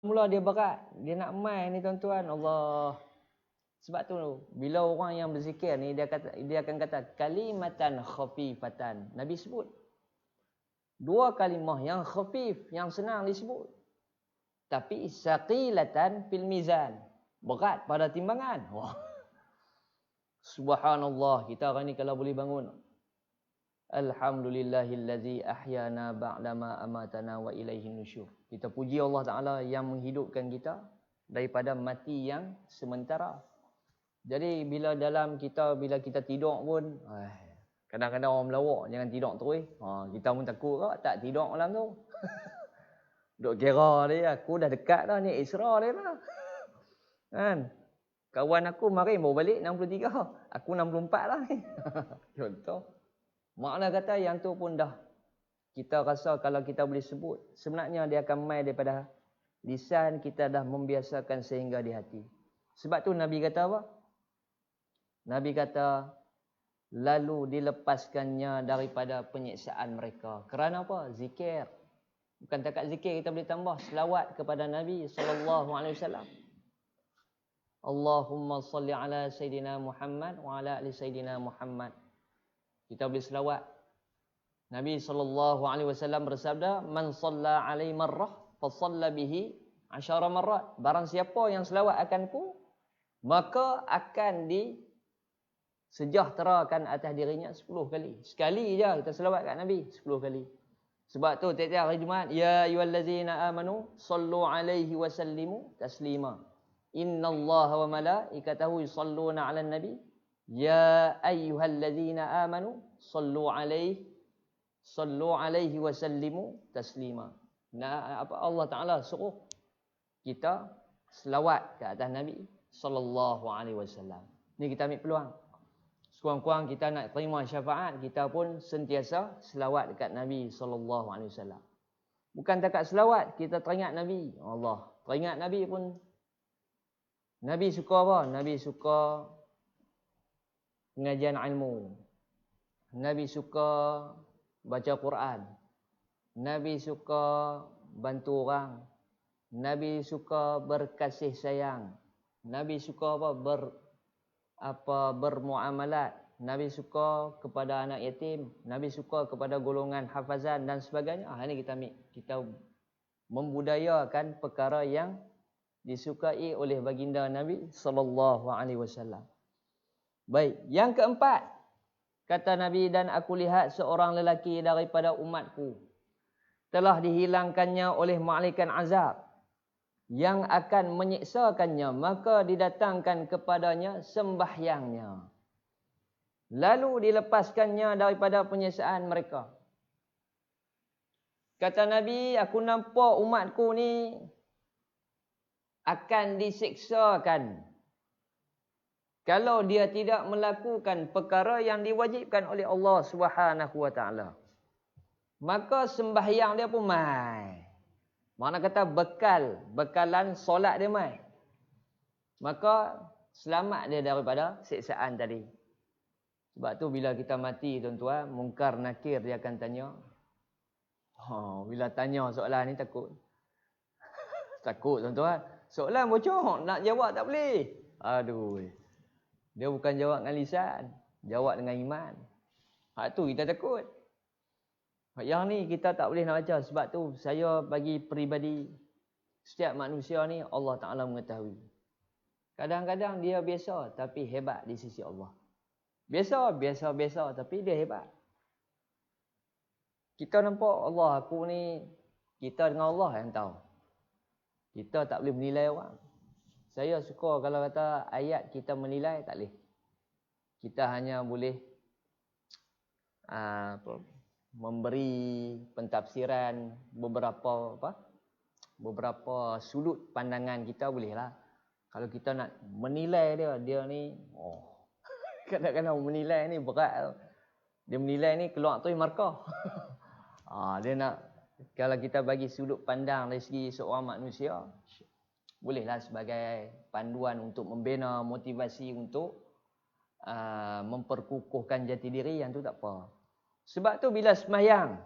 Mula dia berat. Dia nak main ni tuan-tuan. Allah. Sebab tu bila orang yang berzikir ni dia akan kata kalimatan khafifatan. Nabi sebut. Dua kalimah yang khafif, yang senang disebut. Tapi saqilatan fil mizan. Berat pada timbangan. Wah. Subhanallah, kita hari ni kalau boleh bangun. Alhamdulillahillazi ahyana ba'dama amatana wa ilaihin nusyur. Kita puji Allah Ta'ala yang menghidupkan kita daripada mati yang sementara. Jadi bila kita tidur pun, kadang-kadang orang melawak jangan tidur terus. Kita pun takut ke tak tidur malam tu. Duk kira dia, aku dah dekat dah ni Isra dia lah. Kan? Kawan aku mari baru balik 63. Aku 64 lah ni. Contoh. Makna kata yang tu pun dah kita rasa kalau kita boleh sebut, sebenarnya dia akan mai daripada lisan, kita dah membiasakan sehingga di hati. Sebab tu Nabi kata apa? Nabi kata lalu dilepaskannya daripada penyiksaan mereka. Kerana apa? Zikir. Bukan takat zikir, kita boleh tambah selawat kepada Nabi SAW. Allahumma salli ala Sayyidina Muhammad wa ala ali Sayyidina Muhammad. Kita boleh selawat. Nabi SAW bersabda, man salla alai marrah, fa salla bihi 10 marrat. Barang siapa yang selawat akanku, maka akan disejahterakan atas dirinya 10 kali. Sekali je kita selawat kat Nabi, 10 kali. Sebab tu tiap-tiap hari Jumaat, ya ayyuhallazina amanu sallu alaihi wa sallimu taslima. Innallaha wa malaikatahu yusalluna 'alan nabi. Ya ayyuhallazina amanu sallu alaihi wa sallimu taslima. Nah, apa Allah Taala suruh kita selawat ke atas Nabi sallallahu alaihi wasallam. Ni kita ambil peluang. Sekurang-kurang kita nak terima syafaat, kita pun sentiasa selawat dekat Nabi sallallahu alaihi wasallam. Bukan takat selawat, kita teringat Nabi. Allah, teringat Nabi pun. Nabi suka apa? Nabi suka pengajian ilmu. Nabi suka baca Quran. Nabi suka bantu orang. Nabi suka berkasih sayang. Nabi suka bermuamalat. Nabi suka kepada anak yatim. Nabi suka kepada golongan hafazan dan sebagainya. Ini kita membudayakan perkara yang disukai oleh baginda Nabi sallallahu alaihi wasallam. Baik, yang keempat, kata Nabi, dan aku lihat seorang lelaki daripada umatku telah dihilangkannya oleh malaikat azab yang akan menyiksakannya, maka didatangkan kepadanya sembahyangnya, lalu dilepaskannya daripada penyiksaan mereka. Kata Nabi, aku nampak umatku ni akan disiksakan kalau dia tidak melakukan perkara yang diwajibkan oleh Allah Subhanahu wa taala. Maka sembahyang dia pun mai. Makna kata bekalan solat dia mai. Maka selamat dia daripada siksaan tadi. Sebab tu bila kita mati tuan-tuan, mungkar nakir dia akan tanya. Bila tanya soalan ni takut. Takut tuan-tuan. Soalan bocor, nak jawab tak boleh. Aduh. Dia bukan jawab dengan lisan, jawab dengan iman. Hak tu kita takut. Yang ni kita tak boleh nak baca. Sebab tu saya bagi peribadi, setiap manusia ni Allah Ta'ala mengetahui. Kadang-kadang dia biasa tapi hebat di sisi Allah. Biasa tapi dia hebat. Kita nampak Allah, aku ni, kita dengan Allah yang tahu. Kita tak boleh menilai orang. Saya suka kalau kata ayat kita menilai, tak boleh. Kita hanya boleh memberi pentafsiran beberapa sudut pandangan kita bolehlah. Kalau kita nak menilai dia ni, kadang-kadang menilai ni berat. Dia menilai ni keluar tu markah. Dia nak, kalau kita bagi sudut pandang dari segi seorang manusia, bolehlah sebagai panduan untuk membina motivasi untuk memperkukuhkan jati diri, yang tu tak apa. Sebab tu bila sembahyang,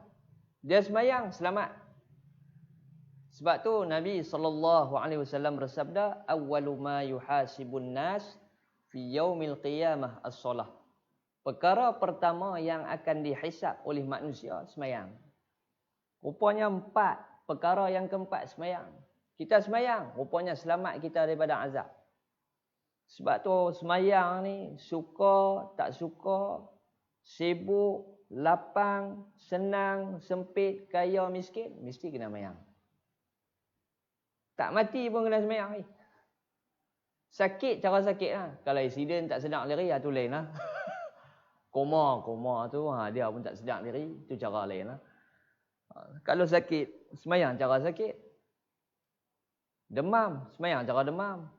dia sembahyang selamat. Sebab tu Nabi SAW bersabda, awwalu ma yuhasibun nas fi yaumil qiyamah as-solah. Perkara pertama yang akan dihisab oleh manusia semayang. Rupanya 4 perkara yang keempat semayang. Kita semayang, rupanya selamat kita daripada azab. Sebab tu semayang ni suka, tak suka, sibuk, lapang, senang, sempit, kaya, miskin, mesti kena semayang. Tak mati pun kena semayang ni. Sakit cara sakit lah. Kalau accident tak sedap diri, tu lain lah. Koma tu dia pun tak sedap diri, tu cara lain lah. Kalau sakit, semayang cara sakit. Demam, semayang cara demam.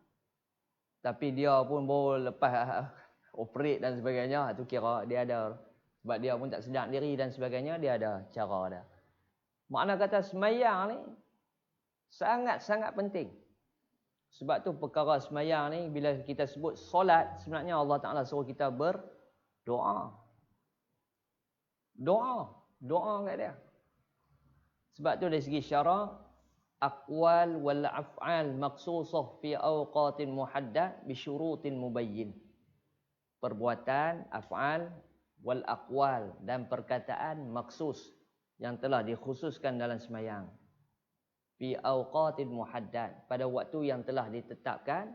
Tapi dia pun baru lepas operate dan sebagainya, tu kira dia ada. Sebab dia pun tak sedap diri dan sebagainya, dia ada cara dia. Makna kata semayang ni sangat-sangat penting. Sebab tu perkara semayang ni, bila kita sebut solat, sebenarnya Allah Ta'ala suruh kita berdoa. Doa kat dia. Sebab tu dari segi syarak, aqwal wal af'al maqsusah fi awqatin muhaddad bi syurutin mubayyin. Perbuatan, af'al wal aqwal dan perkataan maksus yang telah dikhususkan dalam semayang. Fi awqatin muhaddad, pada waktu yang telah ditetapkan,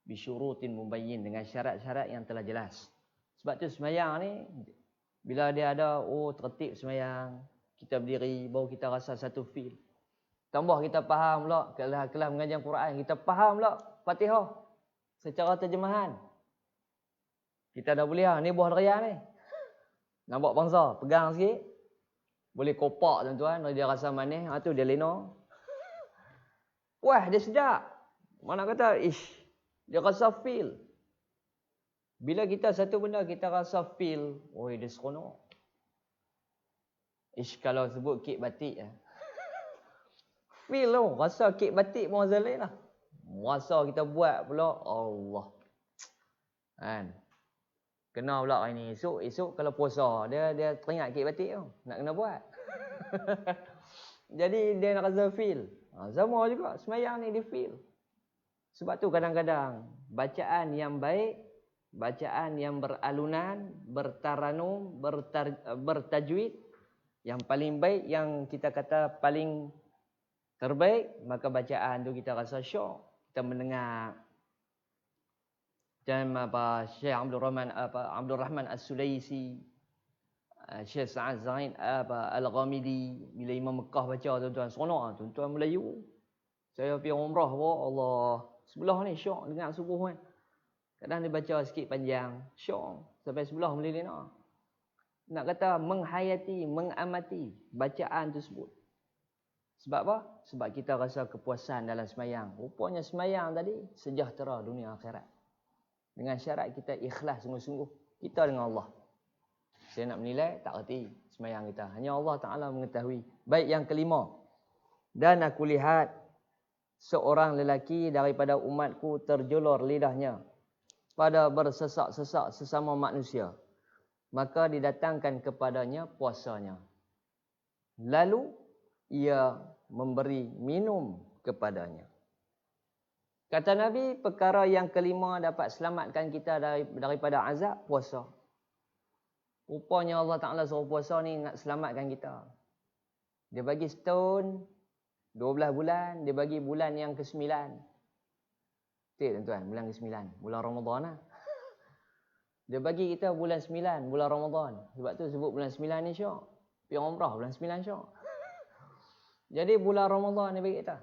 bi syurutin mubayyin, dengan syarat-syarat yang telah jelas. Sebab tu semayang ni bila dia ada tertib semayang, kita berdiri, baru kita rasa satu feel. Tambah kita faham pula kelas mengajar Quran, kita faham pula Fatihah secara terjemahan. Kita dah boleh ni buah durian ni. Nampak bangsa, pegang sikit. Boleh kopak tuan-tuan, dia rasa manis, tu dia lena. Wah, dia sedap. Mana kata, dia rasa feel. Bila kita satu benda kita rasa feel, dia seronok. Kalau sebut kek batik feel tu, rasa kek batik pun rasa lain lah. Rasa kita buat pula, Allah. Kan? Kena pula hari ni. Esok kalau puasa, dia teringat kek batik tu. Nak kena buat. Jadi dia nak rasa feel. Sama juga, semayang ni dia feel. Sebab tu kadang-kadang, bacaan yang baik, bacaan yang beralunan, bertaranum, bertajwid, yang paling baik, yang kita kata paling terbaik, maka bacaan tu kita rasa syok. Kita mendengar dan Syekh Abdul Rahman As-Sulaisi, Syekh Sa'ad Zain Al-Ghamidi, bila Imam Mekah baca tuan-tuan seronok, tuan-tuan Melayu. Saya pergi umrah Allah, sebelah ni syok dengar subuh kan. Kadang dia baca sikit panjang, syok sampai sebelah melilina. Nak kata menghayati, mengamati bacaan tersebut. Sebab apa? Sebab kita rasa kepuasan dalam semayang. Rupanya semayang tadi sejahtera dunia akhirat. Dengan syarat kita ikhlas sungguh-sungguh kita dengan Allah. Saya nak menilai, tak erti semayang kita. Hanya Allah Ta'ala mengetahui. Baik, yang kelima. Dan aku lihat seorang lelaki daripada umatku terjulur lidahnya pada bersesak-sesak sesama manusia. Maka didatangkan kepadanya puasanya. Lalu ia memberi minum kepadanya. Kata Nabi, perkara yang kelima dapat selamatkan kita daripada azab, puasa. Rupanya Allah Ta'ala suruh puasa ni nak selamatkan kita. Dia bagi setahun, 12 bulan, dia bagi bulan yang ke-9. Betul tuan-tuan, bulan ke-9, bulan Ramadan lah. Dia bagi kita bulan 9, bulan Ramadan. Sebab tu sebut bulan 9 ni syok. Pergi umrah bulan 9 syok. Jadi bulan Ramadan dia bagi kita.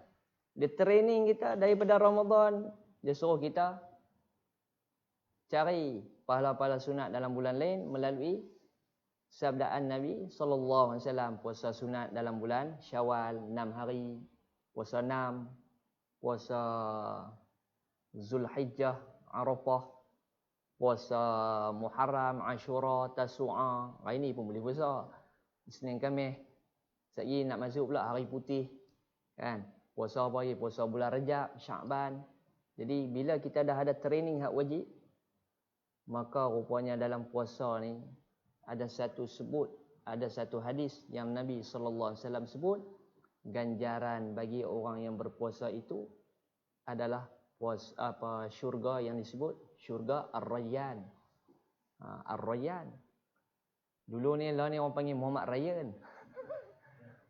Dia training kita daripada Ramadan. Dia suruh kita cari pahala-pahala sunat dalam bulan lain melalui sabdaan Nabi SAW. Puasa sunat dalam bulan Syawal 6 hari. Puasa 6. Puasa Zulhijjah, Arafah. Puasa Muharram, Ashura, Tasu'a. Hari ni pun boleh puasa. Isnin Khamis. Sekali nak masuk pula hari putih. Kan? Puasa apa lagi? Puasa bulan Rajab, Sya'ban. Jadi bila kita dah ada training hak wajib, maka rupanya dalam puasa ni ada satu hadis yang Nabi SAW sebut, ganjaran bagi orang yang berpuasa itu adalah syurga yang disebut syurga Ar-Rayyan. Ar-Rayyan. Dulu ni lah ni orang panggil Muhammad Rayyan.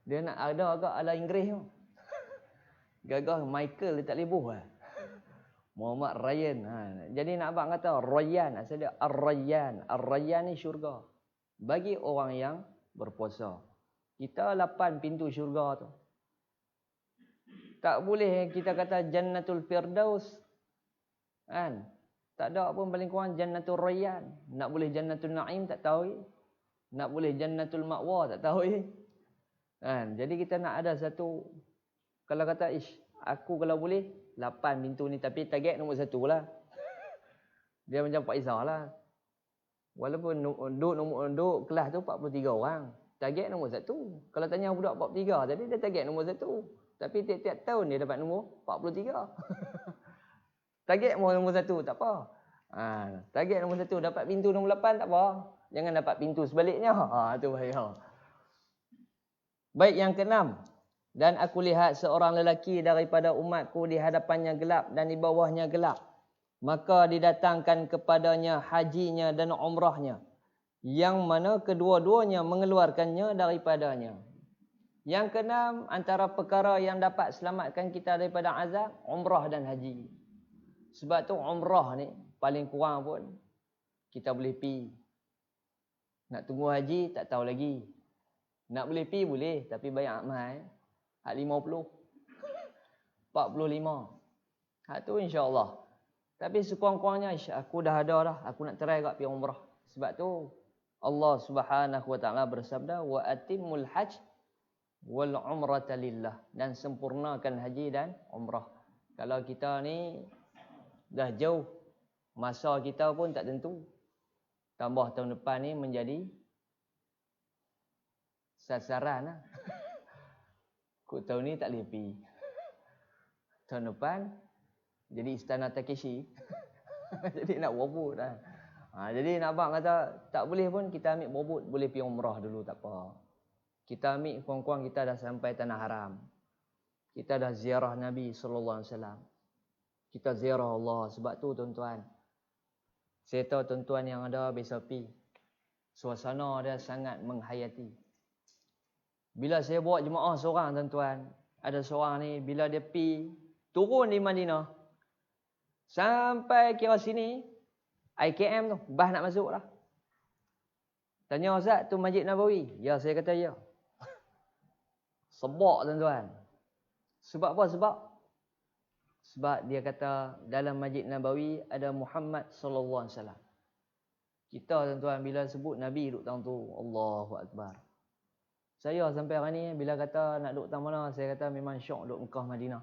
Dia nak ada agak ala Inggeris tu. Gagah Michael dia tak lebuh lah. Muhammad Rayyan. Jadi nak abang kata Rayyan, asal dia Ar-Rayyan. Ar-Rayyan ni syurga bagi orang yang berpuasa. Kita 8 pintu syurga tu. Tak boleh kita kata Jannatul Firdaus. Kan? Tak ada pun paling kurang Jannatul Rayyan. Nak boleh Jannatul Naim tak tahu. Nak boleh Jannatul Ma'wa tak tahu. Kan? Jadi kita nak ada satu, kalau kata aku kalau boleh 8 pintu ni, tapi target nombor 1 lah. Dia macam Pak Izzah lah. Walaupun duduk kelas tu 43 orang. Target nombor 1. Kalau tanya budak 43 tadi, dia target nombor 1. Tapi tiap-tiap tahun dia dapat nombor 43. Target nombor 1 tak apa. Target nombor 1 dapat pintu nombor 8 tak apa. Jangan dapat pintu sebaliknya. Tu bahaya. Baik, yang keenam. Dan aku lihat seorang lelaki daripada umatku di hadapannya gelap dan di bawahnya gelap. Maka didatangkan kepadanya hajinya dan umrahnya, yang mana kedua-duanya mengeluarkannya daripadanya. Yang keenam, antara perkara yang dapat selamatkan kita daripada azab, umrah dan haji. Sebab tu umrah ni paling kurang pun kita boleh pi. Nak tunggu haji tak tahu lagi. Nak boleh pi boleh, tapi bayar mahal. Hak 50. 45. Hak tu insya-Allah. Tapi sekurang-kurangnya aku dah ada dah. Aku nak try kat pergi umrah. Sebab tu Allah Subhanahu Wa Taala bersabda, wa atimul hajj wal umrata lillah, dan sempurnakan haji dan umrah. Kalau kita ni dah jauh, masa kita pun tak tentu. Tambah tahun depan ni menjadi sasaran lah. Kut tahun ni tak boleh pergi. Tahun depan jadi Istana Takeshi. Jadi nak berebut dah. Jadi nak abang kata tak boleh pun kita ambil berebut, boleh pergi umrah dulu tak apa. Kita ambil kurang-kurang kita dah sampai tanah haram. Kita dah ziarah Nabi sallallahu alaihi wasallam. Kita ziarah Allah. Sebab tu tuan-tuan, saya tahu tuan-tuan yang ada biasa pergi, suasana dia sangat menghayati. Bila saya bawa jemaah seorang tuan-tuan, ada seorang ni bila dia pergi turun di Madinah sampai kira sini IKM tu, bas nak masuk lah. Tanya Ustaz, tu Masjid Nabawi? Ya, saya kata ya. Sebab tuan-tuan. Sebab apa? Sebab dia kata dalam Masjid Nabawi ada Muhammad sallallahu alaihi wasallam. Kita tuan-tuan bila sebut Nabi duduk tang tu, Allahu Akbar. Saya sampai hari ni bila kata nak duduk tang mana, saya kata memang syok duduk Mekah Madinah.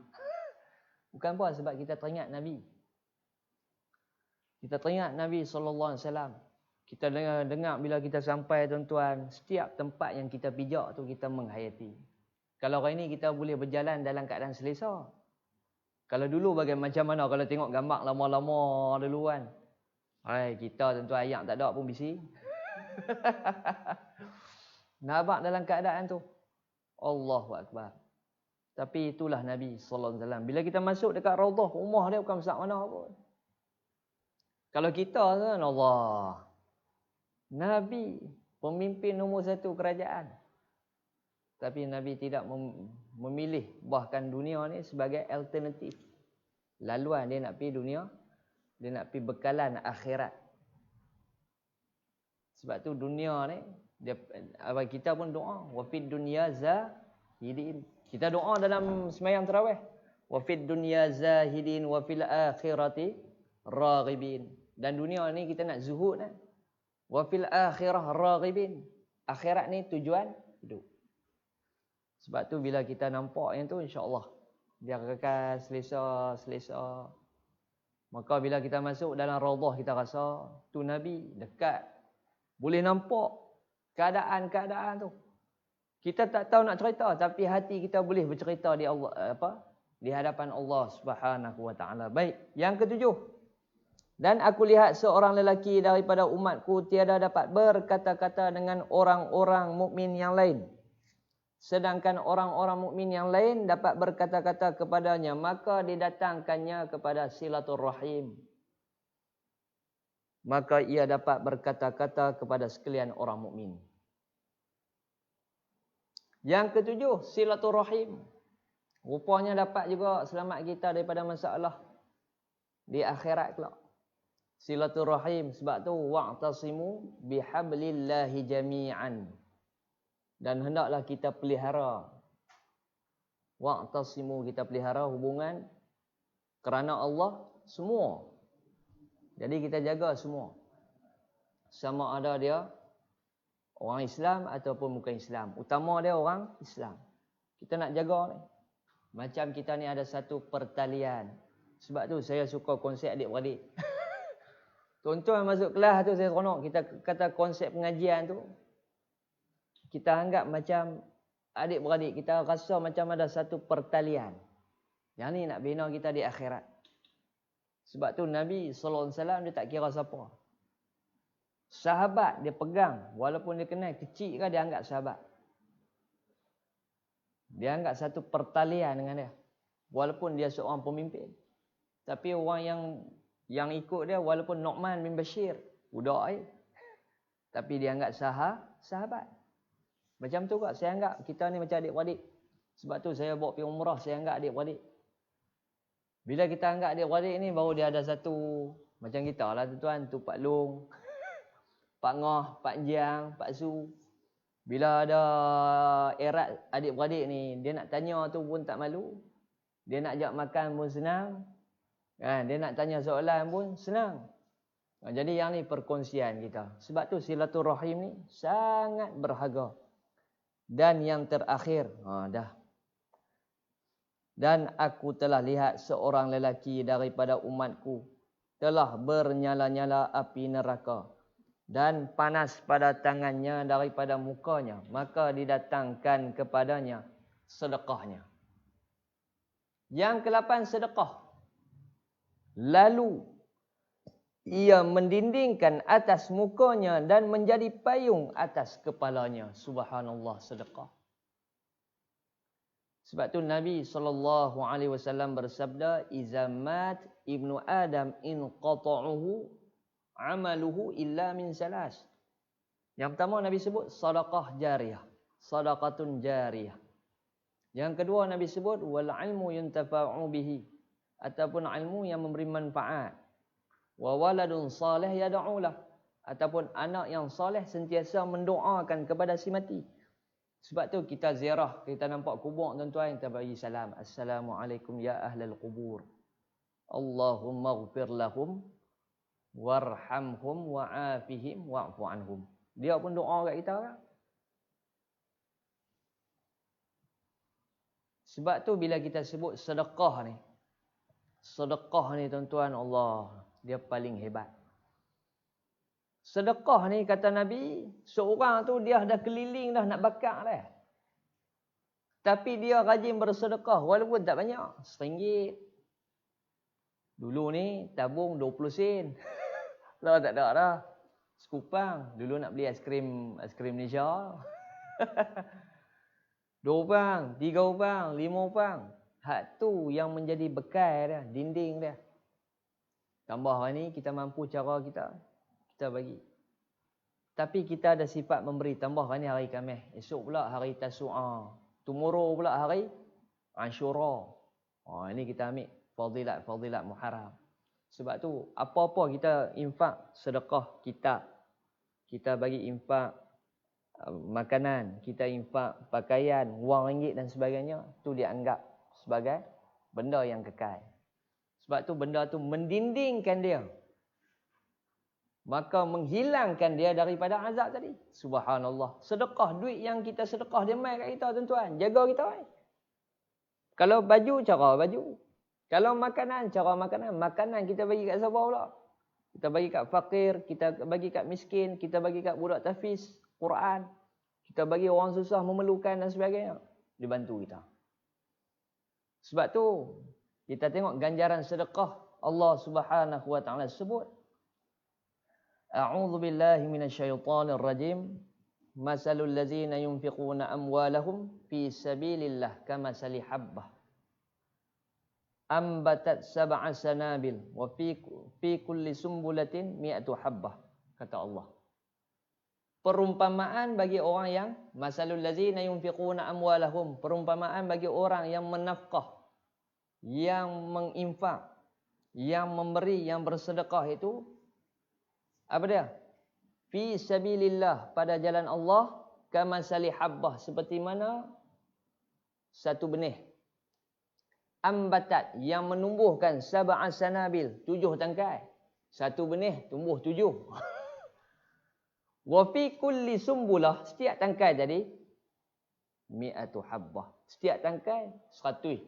Bukan apa, sebab kita teringat Nabi. Kita teringat Nabi sallallahu alaihi wasallam. Kita dengar bila kita sampai tuan-tuan, setiap tempat yang kita pijak tu kita menghayati. Kalau hari ni kita boleh berjalan dalam keadaan selesa. Kalau dulu macam mana kalau tengok gambar lama-lama dulu kan. Kita tuan-tuan ayak tak ada pun bisi. Nampak dalam keadaan tu. Allahu Akbar. Tapi itulah Nabi sallallahu alaihi wasallam. Bila kita masuk dekat raudhah, rumah dia bukan besar mana pun. Kalau kita kan Allah, Nabi pemimpin nombor 1 kerajaan. Tapi Nabi tidak memilih bahkan dunia ni sebagai alternatif. Laluan dia nak pergi dunia, dia nak pergi bekalan akhirat. Sebab tu dunia ni kita pun doa, wa fid dunya zahidin. Kita doa dalam sembahyang tarawih, wa fid dunya zahidin wa fil akhirati raghibin. Dan dunia ni kita nak zuhud kan. Wa fil akhirah raghibin. Akhirat ni tujuan hidup. Sebab tu bila kita nampak yang tu, insya-Allah dia kekal selesa. Maka bila kita masuk dalam raudhah, kita rasa tu Nabi dekat. Boleh nampak keadaan-keadaan tu. Kita tak tahu nak cerita, tapi hati kita boleh bercerita di Allah di hadapan Allah Subhanahu Wa Taala. Baik, yang ketujuh. Dan aku lihat seorang lelaki daripada umatku tiada dapat berkata-kata dengan orang-orang mukmin yang lain, sedangkan orang-orang mukmin yang lain dapat berkata-kata kepadanya, maka didatangkannya kepada silaturrahim. Maka ia dapat berkata-kata kepada sekalian orang mukmin. Yang ketujuh, silaturrahim. Rupanya dapat juga selamat kita daripada masalah di akhirat kelak. Silaturrahim, sebab tu wa'tasimu bihablillahi jami'an. Dan hendaklah kita pelihara. Wa'tasimu, kita pelihara hubungan kerana Allah semua. Jadi kita jaga semua. Sama ada dia orang Islam ataupun bukan Islam. Utama dia orang Islam. Kita nak jaga ni. Macam kita ni ada satu pertalian. Sebab tu saya suka konsep adik-beradik. Tuan-tuan masuk kelas tu saya seronok. Kita kata konsep pengajian tu, kita anggap macam adik-beradik. Kita rasa macam ada satu pertalian. Yang ni nak bina kita di akhirat. Sebab tu Nabi SAW dia tak kira siapa. Sahabat dia pegang. Walaupun dia kenal kecil ke, dia anggap sahabat. Dia anggap satu pertalian dengan dia. Walaupun dia seorang pemimpin. Tapi orang yang ikut dia, walaupun Nu'man bin Bashir, budak air. Tapi dia anggap sahabat. Macam tu kak, saya anggap kita ni macam adik-beradik. Sebab tu saya bawa pergi umrah, saya anggap adik-beradik. Bila kita anggap adik-beradik ni, baru dia ada satu, macam kita lah tuan-tuan, tu Pak Long, Pak Ngoh, Pak Jiang, Pak Su. Bila ada erat adik-beradik ni, dia nak tanya tu pun tak malu. Dia nak ajak makan pun senang. Kan? Dia nak tanya soalan pun senang. Jadi yang ni perkongsian kita. Sebab tu silaturrahim ni sangat berharga. Dan yang terakhir, dah. Dan aku telah lihat seorang lelaki daripada umatku telah bernyala-nyala api neraka dan panas pada tangannya daripada mukanya, maka didatangkan kepadanya sedekahnya. Yang ke-8, sedekah. Lalu ia mendindingkan atas mukanya dan menjadi payung atas kepalanya. Subhanallah, sedekah. Sebab tu Nabi SAW bersabda, "Iza mat ibnu Adam in qata'uhu amaluhu illa min salas." Yang pertama Nabi sebut sedekah jariyah, sedekatun jariyah. Yang kedua Nabi sebut wal ilmu yuntafa'u bihi, ataupun ilmu yang memberi manfaat. Wa waladun salih yad'ulah, ataupun anak yang soleh sentiasa mendoakan kepada si mati. Sebab tu kita ziarah, kita nampak kubur tuan-tuan, kita bagi salam. Assalamualaikum ya ahlal qubur. Allahumma ighfir lahum warhamhum wa'afihim wa'fu anhum. Dia pun doa kat kita kan. Sebab tu bila kita sebut sedekah ni tuan-tuan, Allah, dia paling hebat. Sedekah ni kata Nabi, seorang tu dia dah keliling dah nak bakar dah. Tapi dia rajin bersedekah walaupun tak banyak, RM1. Dulu ni tabung 20 sen. Lah tak ada dah. Sekupang. Dulu nak beli aiskrim Malaysia. 2 upang, 3 upang, 5 upang. Hak tu yang menjadi bekal dia, dinding dia. Tambah hari ni kita mampu cara kita bagi. Tapi kita ada sifat memberi. Tambah hari ni hari Khamis, esok pula hari Tasu'a, tomorrow pula hari Ashura. Ini kita ambil fadilat Muharram. Sebab tu apa-apa kita infak, sedekah kita bagi infak makanan, kita infak pakaian, wang ringgit dan sebagainya, tu dianggap sebagai benda yang kekal. Sebab tu benda tu mendindingkan dia, maka menghilangkan dia daripada azab tadi. Subhanallah. Sedekah, duit yang kita sedekah dia mai kat kita tuan-tuan, jaga kita. Kalau baju, cara baju. Kalau makanan, cara makanan. Makanan kita bagi kat siapa pula? Kita bagi kat fakir, kita bagi kat miskin, kita bagi kat budak tahfiz Quran, kita bagi orang susah memerlukan dan sebagainya. Dibantu kita. Sebab tu kita tengok ganjaran sedekah, Allah Subhanahu wa taala sebut, A'udzu billahi minasyaitonir rajim. masalul ladzina yunfiquna amwalahum fi sabilillah kamasali habbah ambatat sab'a sanabil wa fi kulli sumbulatin mi'atu habbah, kata Allah. Perumpamaan bagi orang yang masalul ladzina yunfiquna amwalahum, perumpamaan bagi orang yang menafkah, yang menginfak, yang memberi, yang bersedekah itu apa dia? Fi sabilillah, pada jalan Allah, kamasali habbah, seperti mana satu benih ambatat, yang menumbuhkan sab'a sanabil, 7 tangkai. Satu benih tumbuh 7. Wa fi kulli sumbulah, setiap tangkai tadi mi'atu habbah, setiap tangkai 100.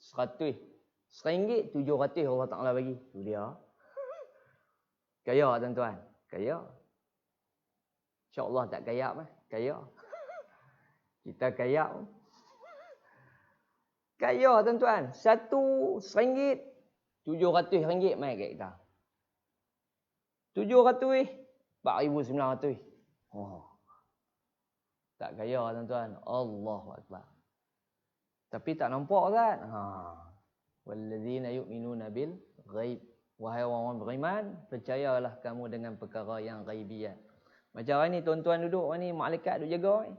RM1 700 Allah Taala bagi. Tu dia. Kaya tuan-tuan, kaya. Insya-Allah tak kaya mah, kaya. Kita kaya. Kaya tuan-tuan, satu RM1 RM700 mai kat kita. 700 4,900. Oh. Tak kaya tuan-tuan. Allahu Akbar. Tapi tak nampak kan? Walladzina yu'minuna bil ghaib. Wahai orang-orang beriman, percayalah kamu dengan perkara yang ghaibiyat. Macam hari ni tuan-tuan duduk, hari ni malaikat duk jaga.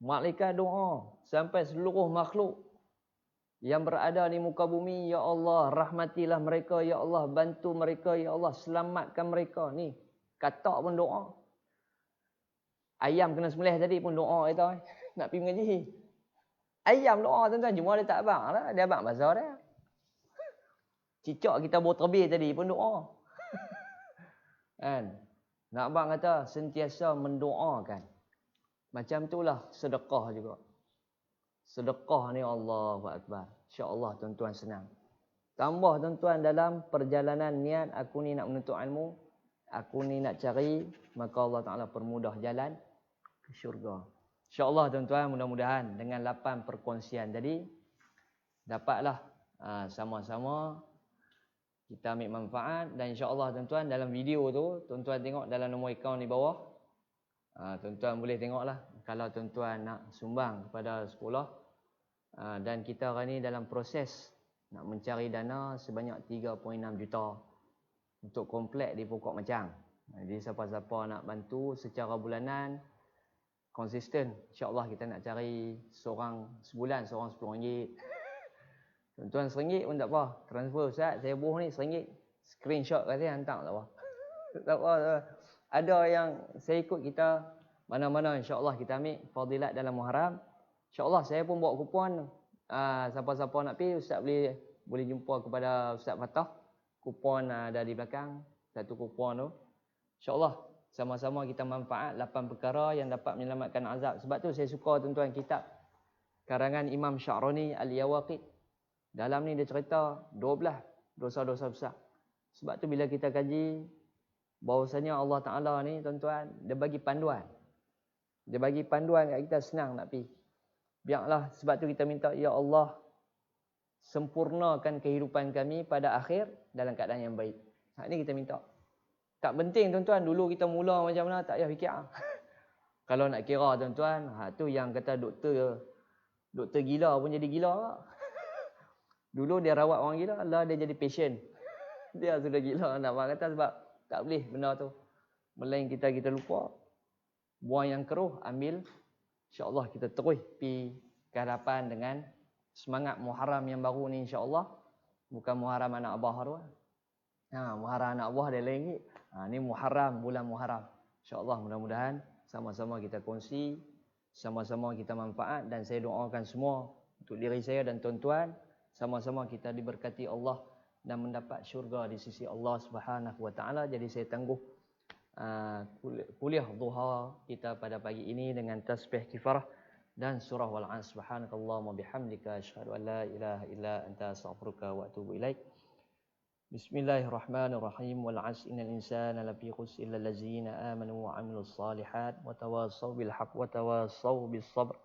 Malaikat doa sampai seluruh makhluk yang berada di muka bumi, ya Allah, rahmatilah mereka, ya Allah, bantu mereka, ya Allah, selamatkan mereka. Ni katak pun doa. Ayam kena sembelih tadi pun doa kita nak pergi mengaji. Ayam doa tuan-tuan, cuma dia tak abang lah, dia abang bazar dia. Cicak kita bawa terbih tadi pun doa. Kan? Nak abang kata sentiasa mendoakan. Macam itulah sedekah juga. Sedekah ni Allahu Akbar. InsyaAllah tuan-tuan senang. Tambah tuan-tuan dalam perjalanan niat, aku ni nak menuntut ilmu, aku ni nak cari, maka Allah Ta'ala permudah jalan ke syurga. InsyaAllah tuan-tuan, mudah-mudahan dengan 8 perkongsian tadi, dapatlah sama-sama kita ambil manfaat. Dan insyaAllah tuan-tuan, dalam video tu, tuan-tuan tengok dalam nombor akaun di bawah. Tuan-tuan boleh tengoklah kalau tuan-tuan nak sumbang kepada sekolah. Dan kita hari ni dalam proses nak mencari dana sebanyak 3.6 juta untuk komplek di Pokok Macang. Jadi siapa-siapa nak bantu secara bulanan konsisten, insya-Allah kita nak cari seorang sebulan seorang RM10. Tuan-tuan RM1 pun tak apa. Transfer Ustaz, saya buh ni RM1. Screenshot kat saya hantar tak apa. Tak apa. Ada yang saya ikut kita mana-mana, insya-Allah kita ambil fadilat dalam Muharram. InsyaAllah saya pun bawa kupon. Siapa-siapa nak pergi, Ustaz boleh jumpa kepada Ustaz Fatah. Kupon ada di belakang. Satu kupon tu. InsyaAllah sama-sama kita manfaat 8 perkara yang dapat menyelamatkan azab. Sebab tu saya suka tuan-tuan kitab karangan Imam Sya'rani Al-Yawaqid. Dalam ni dia cerita 12 dosa-dosa besar. Sebab tu bila kita kaji, bahawasanya Allah Ta'ala ni tuan-tuan, dia bagi panduan. Dia bagi panduan kat kita, senang nak pergi. Biarlah, sebab tu kita minta, ya Allah, sempurnakan kehidupan kami pada akhir dalam keadaan yang baik. Ini kita minta. Tak penting tuan-tuan, dulu kita mula macam mana, tak payah fikir. Kalau nak kira tuan-tuan, tu yang kata doktor gila pun jadi gila tak? Dulu dia rawat orang gila, Allah dia jadi patient. Dia sudah gila, nak kata sebab tak boleh benda tu. Melain kita lupa. Buang yang keruh, ambil. InsyaAllah kita terus pergi ke hadapan dengan semangat Muharram yang baru ni, insyaAllah. Bukan Muharram anak abah tu. Muharram anak abah dia lain. Ni Muharram, bulan Muharram. InsyaAllah mudah-mudahan sama-sama kita kongsi, sama-sama kita manfaat. Dan saya doakan semua untuk diri saya dan tuan-tuan, sama-sama kita diberkati Allah dan mendapat syurga di sisi Allah Subhanahu Wa Taala. Jadi saya tangguh kuliah duha kita pada pagi ini dengan tasbih kifarah dan surah wal 'asr. Subhanakallahumma bihamdika asyhadu an la ilaha illa anta astaghfiruka wa atubu ilaik. Bismillahirrahmanirrahim. Wal 'asr innal insana lafi khusr illa allazina amanu wa 'amilus solihat wa tawassaw bil haqq wa tawassaw bis sabr.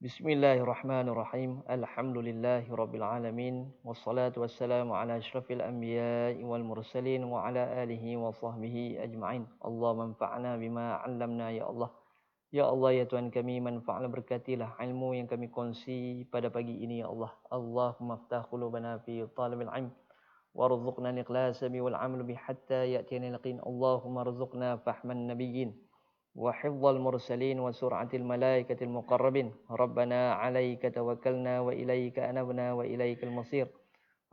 Bismillahirrahmanirrahim. Alhamdulillahirabbil alamin wassalatu wassalamu ala asyrafil anbiya'i wal mursalin wa ala alihi wa sahbihi ajma'in. Allahumma anfa'na bima 'allamna ya Allah. Ya Allah ya Tuhan kami, manfaatlah berkatilah ilmu yang kami kongsi pada pagi ini ya Allah. Allahumma aftah qulubana fi talabil ilm warzuqna al-ikhlasa wal 'amal bi hatta ya'tiyana al-yaqin. Allahumma rzuqna fahman nabiyyin وحفظ المرسلين وسرعة الملائكة المقربين ربنا عليك توكلنا وإليك أنبنا وإليك المصير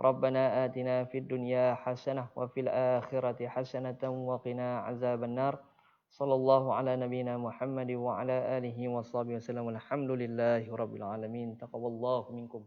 ربنا آتنا في الدنيا حسنة وفي الآخرة حسنة وقنا عذاب النار صلى الله على نبينا محمد وعلى آله وصحبه وسلم الحمد لله رب العالمين تقبل الله منكم.